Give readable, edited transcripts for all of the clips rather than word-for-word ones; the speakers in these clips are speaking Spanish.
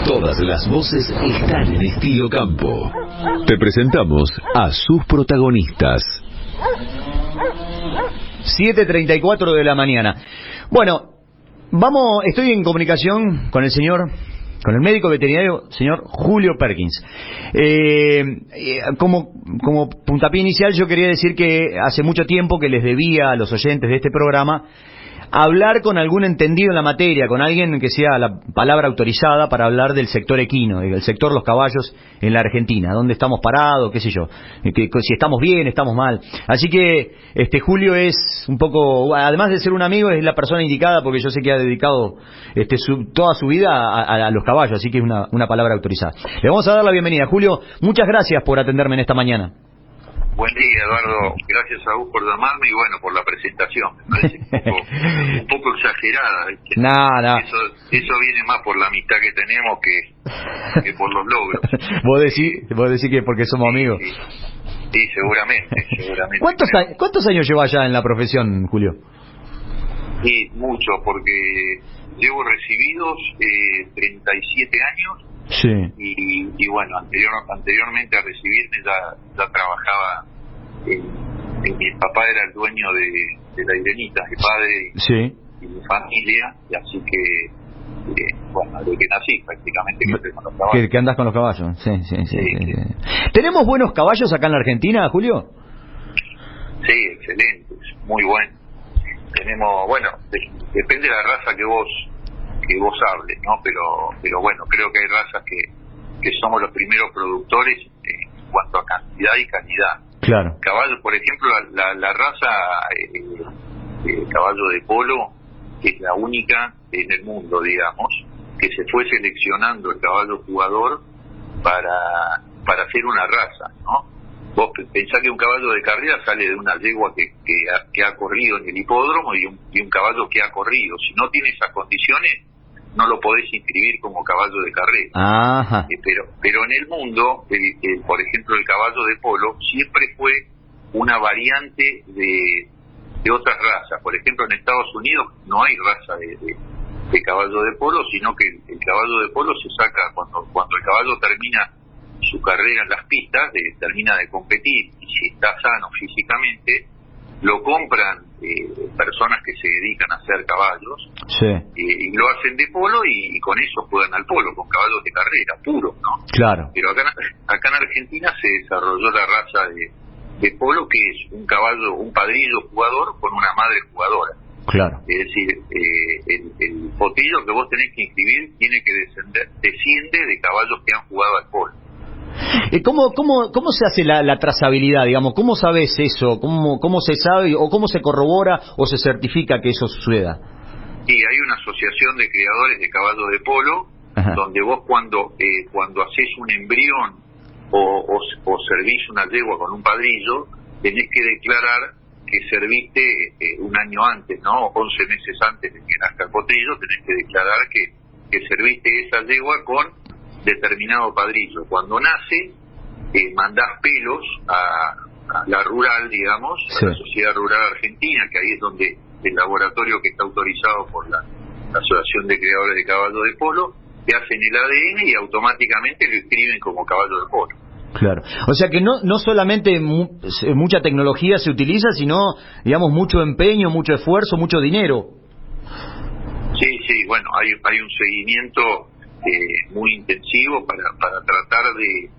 Todas las voces están en Estilo Campo. Te presentamos a sus protagonistas. 7:34 de la mañana. Bueno, estoy en comunicación con el médico veterinario, señor Julio Perkins. Como puntapié inicial, yo quería decir que hace mucho tiempo que les debía a los oyentes de este programa hablar con algún entendido en la materia, con alguien que sea la palabra autorizada para hablar del sector equino, del sector los caballos en la Argentina, dónde estamos parados, qué sé yo, si estamos bien, estamos mal. Así que Julio es un poco, además de ser un amigo, es la persona indicada porque yo sé que ha dedicado toda su vida a los caballos, así que es una palabra autorizada. Le vamos a dar la bienvenida. Julio, muchas gracias por atenderme en esta mañana. Buen día, Eduardo. Gracias a vos por llamarme y bueno, por la presentación. Me parece un poco exagerada, ¿viste? Nada. Eso viene más por la amistad que tenemos que por los logros. Vos decís que porque somos amigos. Sí, seguramente. ¿Cuántos años llevas ya en la profesión, Julio? Sí, mucho, porque llevo recibidos 37 años. Sí. Y bueno, anteriormente a recibirme ya trabajaba mi papá era el dueño de la Irenita, mi padre y mi familia, y así que bueno, desde que nací prácticamente que estoy con los caballos. Que andas con los caballos, sí. ¿Tenemos buenos caballos acá en la Argentina, Julio? Sí, excelentes, muy buenos. Tenemos, bueno, depende de la raza que vos hables, ¿no? Pero bueno, creo que hay razas que somos los primeros productores en cuanto a cantidad y calidad. Claro. Caballo, por ejemplo, la raza caballo de polo es la única en el mundo, digamos, que se fue seleccionando el caballo jugador para hacer una raza, ¿no? Vos pensás que un caballo de carrera sale de una yegua que ha corrido en el hipódromo y un caballo que ha corrido. Si no tiene esas condiciones, no lo podés inscribir como caballo de carrera. Ajá. Pero en el mundo, por ejemplo, el caballo de polo siempre fue una variante de otras razas. Por ejemplo, en Estados Unidos no hay raza de caballo de polo, sino que el caballo de polo se saca cuando el caballo termina su carrera en las pistas, termina de competir, y si está sano físicamente, lo compran personas que se dedican a hacer caballos, y lo hacen de polo y con eso juegan al polo, con caballos de carrera, puros, ¿no? Claro. Pero acá en Argentina se desarrolló la raza de polo, que es un caballo, un padrillo jugador con una madre jugadora. Claro. Es decir, el potrillo que vos tenés que inscribir desciende de caballos que han jugado al polo. ¿Cómo se hace la trazabilidad, digamos? ¿Cómo sabes eso? ¿Cómo se sabe o cómo se corrobora o se certifica que eso suceda? Sí, hay una asociación de criadores de caballos de polo. Ajá. Donde vos cuando hacés un embrión o servís una yegua con un padrillo, tenés que declarar que serviste un año antes, ¿no? 11 meses antes de que nazca el potrillo, tenés que declarar que serviste esa yegua con determinado padrillo. Cuando nace, mandás pelos a la rural, digamos, a la Sociedad Rural Argentina, que ahí es donde el laboratorio que está autorizado por la Asociación de Criadores de Caballo de Polo, te hacen el ADN y automáticamente lo inscriben como caballo de polo. Claro. O sea que no solamente mucha tecnología se utiliza, sino, digamos, mucho empeño, mucho esfuerzo, mucho dinero. Sí, bueno, hay un seguimiento muy intensivo para tratar de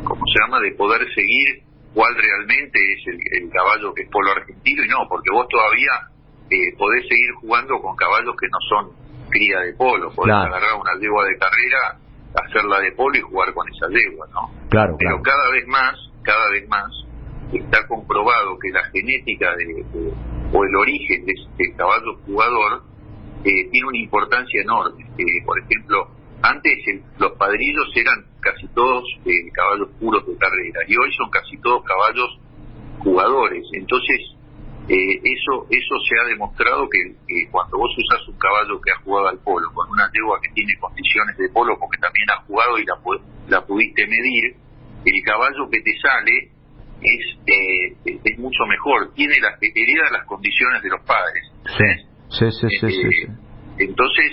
¿cómo se llama?, de poder seguir cuál realmente es el caballo que es polo argentino, y no, porque vos todavía podés seguir jugando con caballos que no son cría de polo, podés agarrar una yegua de carrera, hacerla de polo y jugar con esa yegua, ¿no? Claro. Pero cada vez más está comprobado que la genética o el origen del caballo jugador tiene una importancia enorme. Por ejemplo, antes los padrillos eran casi todos caballos puros de carrera, y hoy son casi todos caballos jugadores. Entonces eso se ha demostrado que cuando vos usas un caballo que ha jugado al polo con una yegua que tiene condiciones de polo, porque también ha jugado y la pudiste medir, el caballo que te sale es mucho mejor, hereda las condiciones de los padres. Sí. Entonces,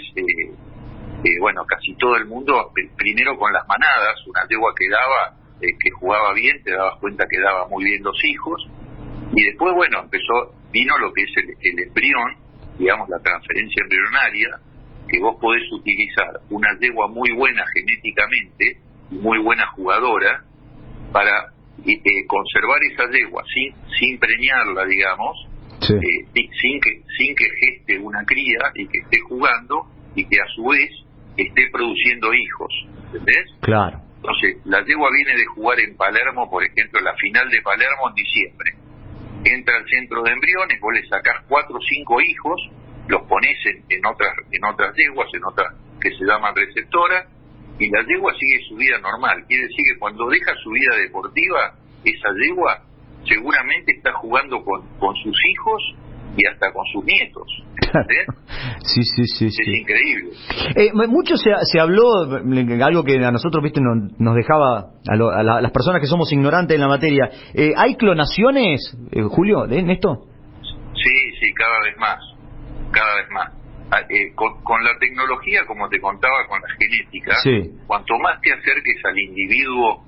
bueno, casi todo el mundo, primero con las manadas, una yegua que daba, que jugaba bien, te dabas cuenta que daba muy bien los hijos, y después, bueno, vino lo que es el embrión, digamos, la transferencia embrionaria, que vos podés utilizar una yegua muy buena genéticamente, muy buena jugadora, para conservar esa yegua sin preñarla, digamos, sí. sin que geste una cría y que esté jugando y que a su vez esté produciendo hijos, ¿entendés? Claro. Entonces, la yegua viene de jugar en Palermo, por ejemplo, la final de Palermo en diciembre. Entra al centro de embriones, vos le sacás 4 o 5 hijos, los ponés en otras yeguas, en otras que se llaman receptoras, y la yegua sigue su vida normal. Quiere decir que cuando deja su vida deportiva, esa yegua seguramente está jugando con sus hijos y hasta con sus nietos. Sí. Es increíble. Mucho se habló, algo que a nosotros, viste, nos dejaba a las personas que somos ignorantes en la materia. ¿Hay clonaciones, Julio, en esto? Sí, cada vez más. Con la tecnología, como te contaba, con la genética, sí. Cuanto más te acerques al individuo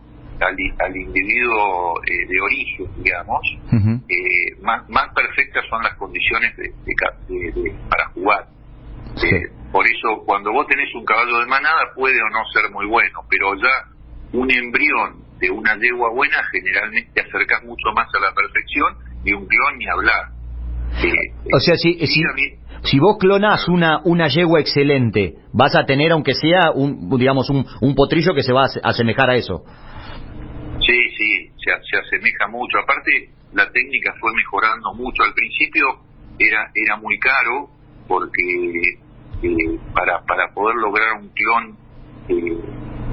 de origen, digamos, uh-huh. Más perfectas son las condiciones para jugar. Sí. Por eso, cuando vos tenés un caballo de manada, puede o no ser muy bueno, pero ya un embrión de una yegua buena, generalmente te acercás mucho más a la perfección, y un clon ni hablar. O sea, si vos clonás una yegua excelente, vas a tener, aunque sea un potrillo que se va a asemejar a eso. Sí, se asemeja mucho. Aparte, la técnica fue mejorando mucho. Al principio era muy caro, porque para poder lograr un clon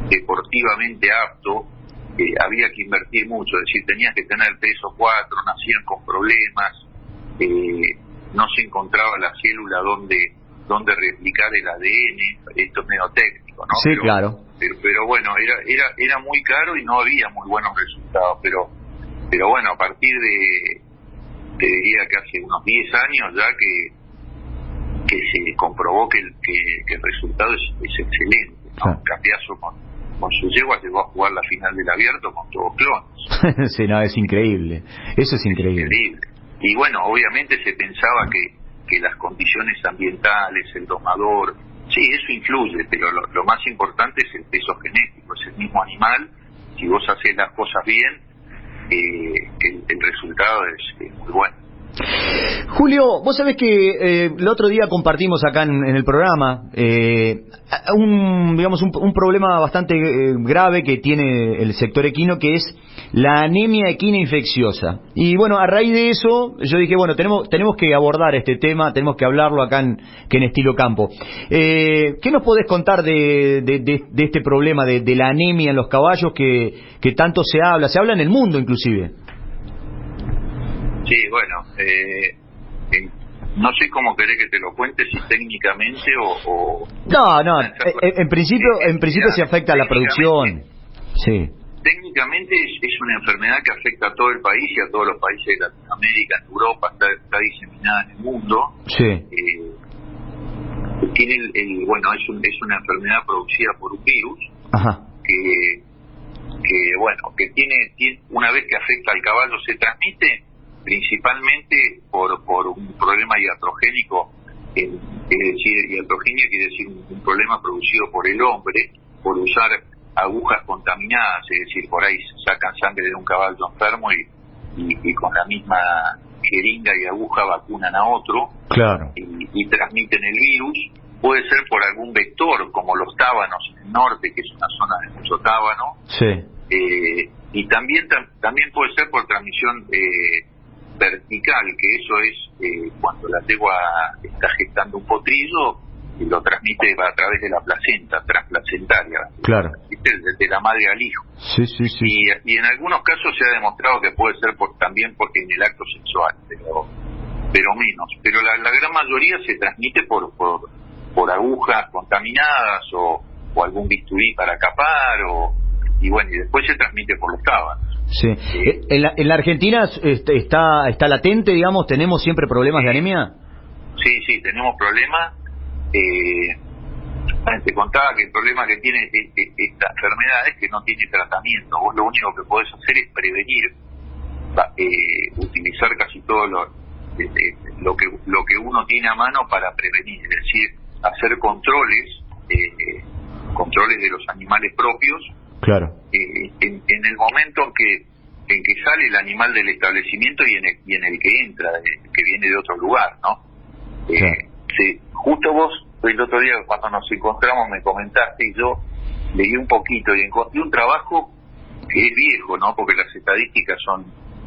deportivamente apto, había que invertir mucho. Es decir, tenías que tener peso 4, nacían con problemas, no se encontraba la célula donde replicar el ADN. Esto es medio técnico, ¿no? Sí, claro. Pero bueno, era muy caro y no había muy buenos resultados, pero bueno, a partir te diría que hace unos 10 años ya que se comprobó que el resultado es excelente, ¿no? Sí. Cambiazo con su yegua llegó a jugar la final del abierto con todos clones. Sí, no, es increíble, eso es increíble. Y bueno, obviamente se pensaba que las condiciones ambientales, el domador, sí, eso influye, pero lo más importante es el peso genético, es el mismo animal. Si vos haces las cosas bien, el resultado es muy bueno. Julio, vos sabés que el otro día compartimos acá en el programa un problema bastante grave que tiene el sector equino, que es la anemia equina infecciosa. Y bueno, a raíz de eso, yo dije, bueno, tenemos que abordar este tema, tenemos que hablarlo acá en Estilo Campo. ¿Qué nos podés contar de este problema de la anemia en los caballos que tanto se habla en el mundo inclusive? Sí, bueno, no sé cómo querés que te lo cuente, si técnicamente o... No, en principio se afecta a la producción. Sí. Técnicamente es una enfermedad que afecta a todo el país y a todos los países de Latinoamérica, en Europa, está diseminada en el mundo. Sí. Tiene es una enfermedad producida por un virus. Ajá. que tiene una vez que afecta al caballo se transmite principalmente por un problema iatrogénico, es decir, iatrogenia quiere decir un problema producido por el hombre por usar agujas contaminadas, es decir, por ahí sacan sangre de un caballo enfermo y con la misma jeringa y aguja vacunan a otro. Claro. Y transmiten el virus. Puede ser por algún vector, como los tábanos en el norte, que es una zona de mucho tábano. Sí. Y también puede ser por transmisión vertical, que eso es cuando la yegua está gestando un potrillo y lo transmite a través de la placenta, transplacentaria. Claro. Desde la madre al hijo. Sí. Y en algunos casos se ha demostrado que puede ser también porque en el acto sexual, pero menos. Pero la gran mayoría se transmite por agujas contaminadas o algún bisturí para capar y después se transmite por los tábanos. Sí. ¿En la Argentina está latente, digamos? ¿Tenemos siempre problemas de anemia? Sí, tenemos problemas. te contaba que el problema que tiene esta enfermedad es que no tiene tratamiento. Vos lo único que podés hacer es prevenir, utilizar casi todo lo que uno tiene a mano para prevenir, es decir, hacer controles de los animales propios. Claro. En el momento en que sale el animal del establecimiento y en el que entra, que viene de otro lugar, ¿no? Claro. Justo vos el otro día cuando nos encontramos me comentaste, y yo leí un poquito y encontré un trabajo que es viejo, ¿no? Porque las estadísticas son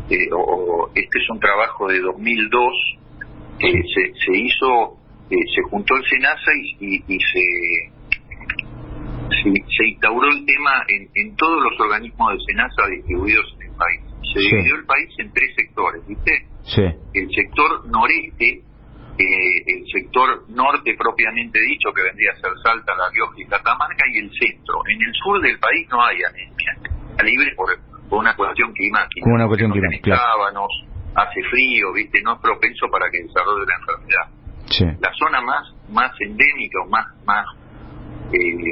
este es un trabajo de 2002 que se hizo, se juntó el SENASA y se instauró el tema en todos los organismos de SENASA distribuidos en el país. Se dividió el país en 3 sectores, ¿viste? Sí. El sector noreste, el sector norte propiamente dicho, que vendría a ser Salta, La Rioja y Catamarca, y el centro. En el sur del país no hay anemia, está libre por una cuestión climática. Una cuestión climática, claro. Sábanos, hace frío, ¿viste? No es propenso para que desarrolle la enfermedad. Sí. La zona más endémica o más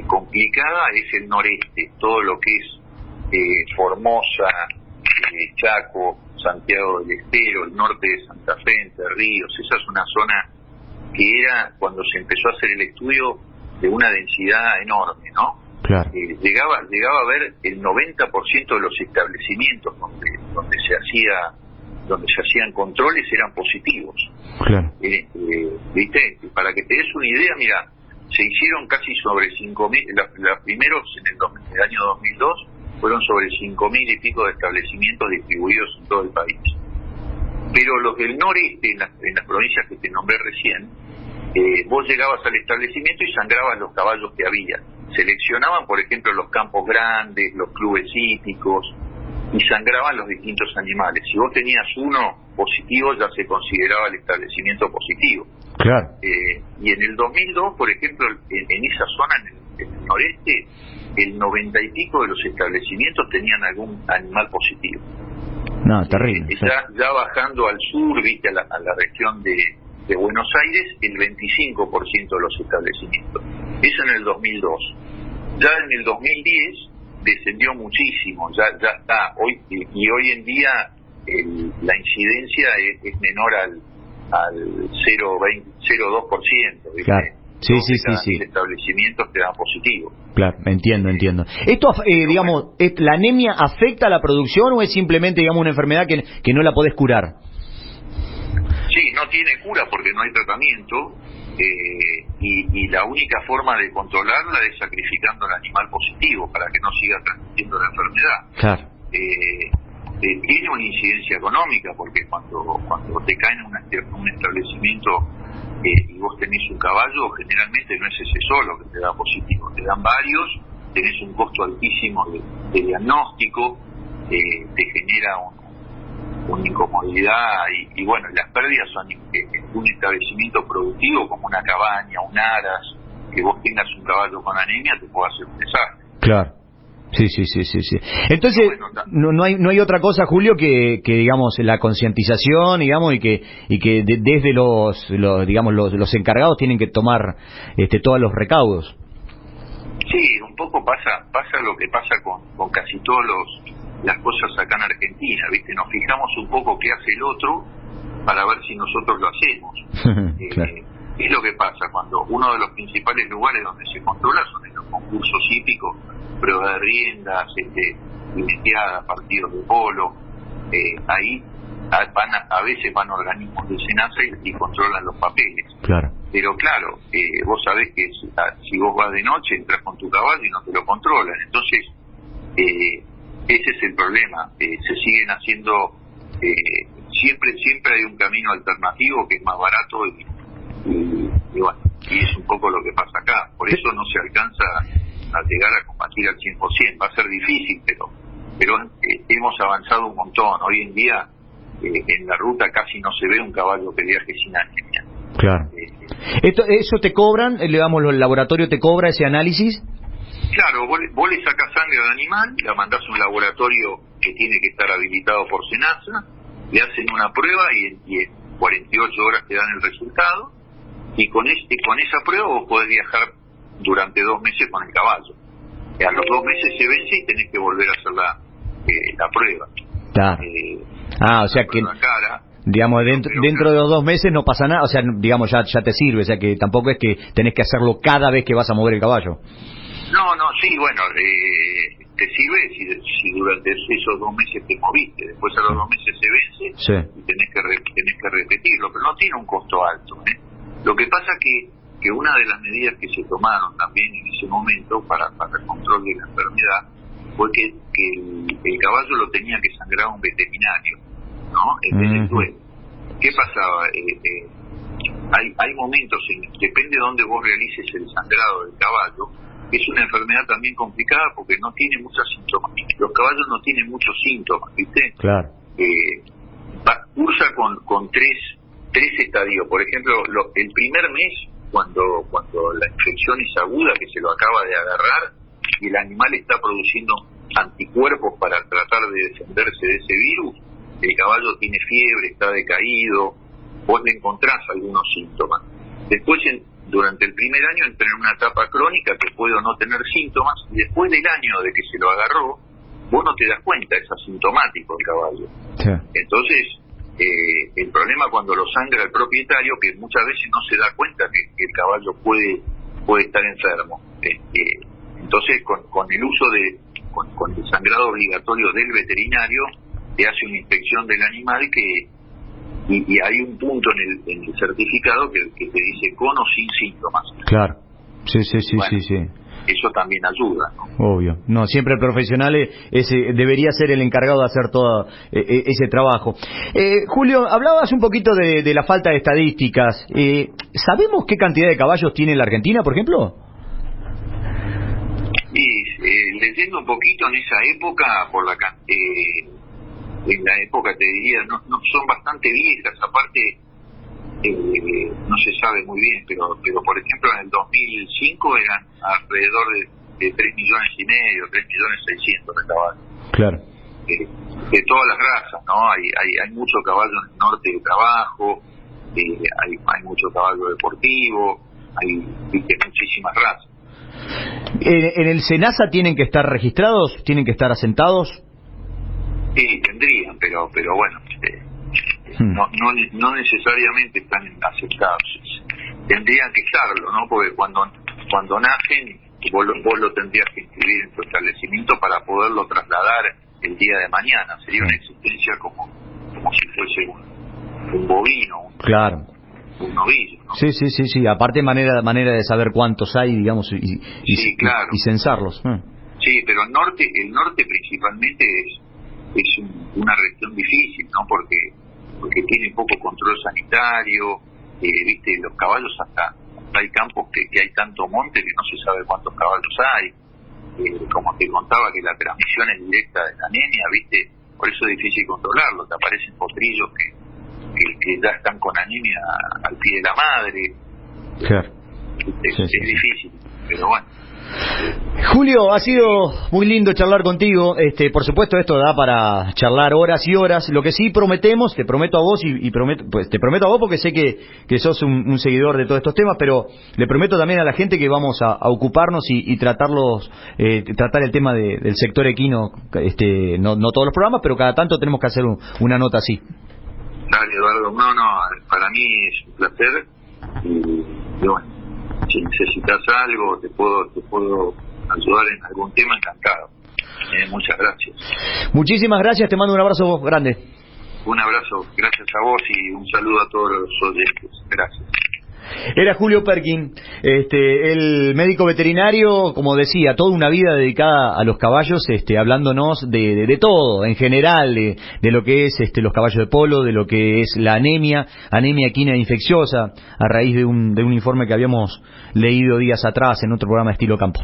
complicada es el noreste, todo lo que es Formosa, Chaco, Santiago del Estero, el norte de Santa Fe, Entre Ríos. Esa es una zona que era, cuando se empezó a hacer el estudio, de una densidad enorme, ¿no? Claro. Llegaba a ver el 90% de los establecimientos donde se hacían controles eran positivos. Claro. ¿Viste? Para que te des una idea, mira, se hicieron casi sobre 5.000, los primeros en el año 2002 fueron sobre 5.000 y pico de establecimientos distribuidos en todo el país. Pero los del noreste, en las provincias que te nombré recién, vos llegabas al establecimiento y sangrabas los caballos que había. Seleccionaban, por ejemplo, los campos grandes, los clubes hípicos, y sangraban los distintos animales. Si vos tenías uno positivo, ya se consideraba el establecimiento positivo. Claro. Y en el 2002, por ejemplo, en esa zona, en el noreste, el 90 y pico de los establecimientos tenían algún animal positivo. No, terrible. Ya bajando al sur, viste, a la región de Buenos Aires, el 25% de los establecimientos. Eso en el 2002. Ya en el 2010 descendió muchísimo, ya está. Hoy en día la incidencia es menor al 0,2%, ¿viste? Claro. Sí. Establecimientos que dan positivo. Claro, entiendo. Esto, digamos, ¿la anemia afecta a la producción o es simplemente, digamos, una enfermedad que no la podés curar? Sí, no tiene cura porque no hay tratamiento, y la única forma de controlarla es sacrificando al animal positivo para que no siga transmitiendo la enfermedad. Claro. Tiene una incidencia económica porque cuando te cae en un establecimiento y vos tenés un caballo, generalmente no es ese solo que te da positivo, te dan varios, tenés un costo altísimo de diagnóstico, te genera una incomodidad y bueno, las pérdidas son un establecimiento productivo como una cabaña, un aras, que vos tengas un caballo con anemia te puede hacer un desastre. Claro. Sí. Entonces, no hay otra cosa, Julio, que digamos la concientización, digamos, y que desde los encargados tienen que tomar todos los recaudos. Sí, un poco pasa lo que pasa con casi todas las cosas acá en Argentina, ¿viste? Nos fijamos un poco qué hace el otro para ver si nosotros lo hacemos. Claro. Es lo que pasa cuando uno de los principales lugares donde se controla son en los concursos hípicos, pruebas de riendas, jineteadas, partidos de polo. Ahí a veces van organismos de SENASA y controlan los papeles. Claro. Pero claro, vos sabés que si vos vas de noche entras con tu caballo y no te lo controlan. Entonces, ese es el problema. Se siguen haciendo, siempre hay un camino alternativo que es más barato y bueno, y es un poco lo que pasa acá. Por eso no se alcanza a llegar a combatir al 100%. Va a ser difícil, pero hemos avanzado un montón. Hoy en día en la ruta casi no se ve un caballo que viaje sin anemia. Claro. ¿Eso te cobran? ¿El laboratorio te cobra ese análisis? Claro, vos le sacás sangre al animal, la mandás a un laboratorio que tiene que estar habilitado por SENASA, le hacen una prueba y en 48 horas te dan el resultado. y con esa prueba vos podés viajar durante 2 meses con el caballo. A los 2 meses se vence y tenés que volver a hacer la prueba. O sea que cara, digamos dentro de los 2 meses no pasa nada, o sea, digamos ya te sirve, o sea que tampoco es que tenés que hacerlo cada vez que vas a mover el caballo. No, sí, bueno, te sirve si durante esos 2 meses te moviste, después a los 2 meses se vence y tenés que repetirlo, pero no tiene un costo alto, ¿eh? Lo que pasa que una de las medidas que se tomaron también en ese momento para el control de la enfermedad fue que el caballo lo tenía que sangrar un veterinario, ¿no? En vez del dueño. ¿Qué pasaba? Hay momentos, depende de dónde vos realices el sangrado del caballo, es una enfermedad también complicada porque no tiene muchos síntomas. Los caballos no tienen muchos síntomas, ¿viste? Claro. Cursa con tres estadios. Por ejemplo, el primer mes, cuando la infección es aguda, que se lo acaba de agarrar, y el animal está produciendo anticuerpos para tratar de defenderse de ese virus, el caballo tiene fiebre, está decaído, vos le encontrás algunos síntomas. Después, durante el primer año entra en una etapa crónica que puede o no tener síntomas, y después del año de que se lo agarró, vos no te das cuenta, es asintomático el caballo. Sí. Entonces, el problema cuando lo sangra el propietario, que muchas veces no se da cuenta que el caballo puede estar enfermo. Entonces, con el uso con el sangrado obligatorio del veterinario, te hace una inspección del animal y hay un punto en el certificado que te dice con o sin síntomas. Claro, sí. Eso también ayuda, ¿no? Obvio. No, siempre el profesional debería ser el encargado de hacer todo ese trabajo. Julio, hablabas un poquito de la falta de estadísticas. ¿Sabemos qué cantidad de caballos tiene la Argentina, por ejemplo? Y leyendo un poquito en esa época, en la época te diría, no son bastante viejas, aparte no se sabe muy bien, pero por ejemplo en el 2005 eran alrededor de 3,5 millones, 3,600,000 de caballos. Claro. De todas las razas, ¿no? Hay mucho caballo en el norte de trabajo, hay mucho caballo deportivo, hay muchísimas razas. ¿En el SENASA tienen que estar registrados? ¿Tienen que estar asentados? Sí, tendrían, pero bueno, no necesariamente están asentados. Tendrían que estarlo, ¿no? Porque cuando nacen, vos lo tendrías que inscribir en tu establecimiento para poderlo trasladar el día de mañana. Sería una existencia como si fuese un bovino, claro, un novillo, ¿no? Sí. Aparte manera de saber cuántos hay, digamos, sí, claro, y censarlos. Sí, pero el norte principalmente es una región difícil, ¿no? Porque tiene poco control sanitario, viste, los caballos hasta hay campos que hay tanto monte que no se sabe cuántos caballos hay. Como te contaba que la transmisión es directa de la anemia, viste, por eso es difícil controlarlo. Te aparecen potrillos que ya están con anemia al pie de la madre. Claro. Es difícil, pero bueno. Julio, ha sido muy lindo charlar contigo. Por supuesto, esto da para charlar horas y horas. Lo que sí prometemos, te prometo a vos te prometo a vos porque sé que sos un seguidor de todos estos temas, pero le prometo también a la gente que vamos a ocuparnos y tratar el tema del sector equino, no todos los programas, pero cada tanto tenemos que hacer una nota así. Dale, Eduardo. No, para mí es un placer y bueno, si necesitas algo, te puedo ayudar en algún tema, encantado. Muchas gracias. Muchísimas gracias, te mando un abrazo grande. Un abrazo, gracias a vos y un saludo a todos los oyentes. Gracias. Era Julio Perkin, el médico veterinario, como decía, toda una vida dedicada a los caballos, hablándonos de todo, en general, de lo que es los caballos de polo, de lo que es la anemia equina infecciosa, a raíz de un informe que habíamos leído días atrás en otro programa de Estilo Campo.